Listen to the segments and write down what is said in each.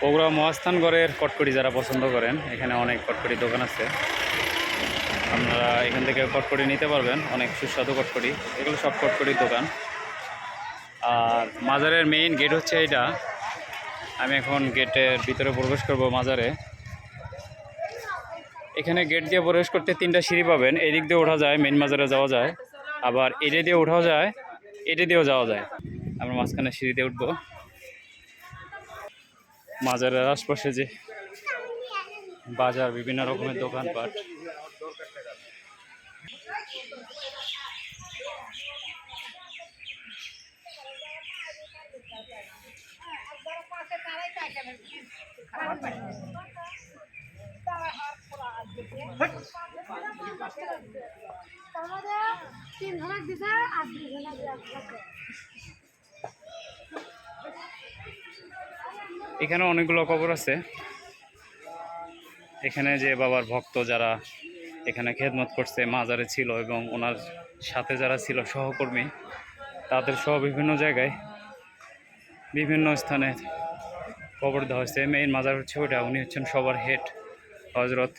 বগুড়া মহাস্থানগড়ের কটকটি যারা পছন্দ করেন, এখানে অনেক কটকটি দোকান আছে। আপনারা এখান থেকে কটকটি নিতে পারবেন, অনেক সুস্বাদু কটকটি। এগুলো সব কটকটির দোকান। আর মাজারের মেইন গেট হচ্ছে এইটা। আমি এখন গেটের ভিতরে প্রবেশ করব মাজারে। এখানে গেট দিয়ে প্রবেশ করতে 3টা সিঁড়ি পাবেন। এদিক দিয়ে ওঠা যায়, মেইন মাজারে যাওয়া যায়। আবার এডে দিয়ে ওঠাও যায়, এডে দিয়েও যাওয়া যায়। আমরা মাঝখানে সিঁড়ি দিয়ে উঠবো। মাজারের আশপাশে যে বাজার, বিভিন্ন রকমের দোকানপাট। এখানে অনেকগুলো কবর আছে। এখানে যে বাবার ভক্ত যারা এখানে খেদমত করছে, মাজারে ছিল, এবং ওনার সাথে যারা ছিল সহকর্মী, তাদের সহ বিভিন্ন জায়গায় বিভিন্ন স্থানে কবর দেওয়া হয়েছে। মেইন মাজার হচ্ছে ওটা। উনি হচ্ছেন সবার হেড, হজরত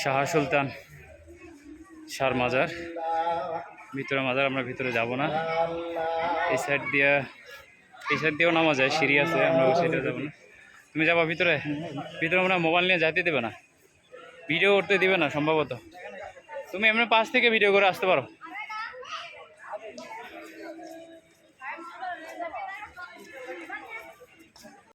শাহ সুলতান শাহ মাজার। ভিতরে মাজার, আমরা ভিতরে যাব না। এই সাইড দিয়েও নামা যায়, সিঁড়ি আছে, আমরা ওই সাইডে যাবো না। তুমি যাবা ভিতরে? ভিতরে আমরা মোবাইল নিয়ে যাইতে দেবে না, ভিডিও করতে দিবে না সম্ভবত। তুমি এমনি পাশ থেকে ভিডিও করে আসতে পারো।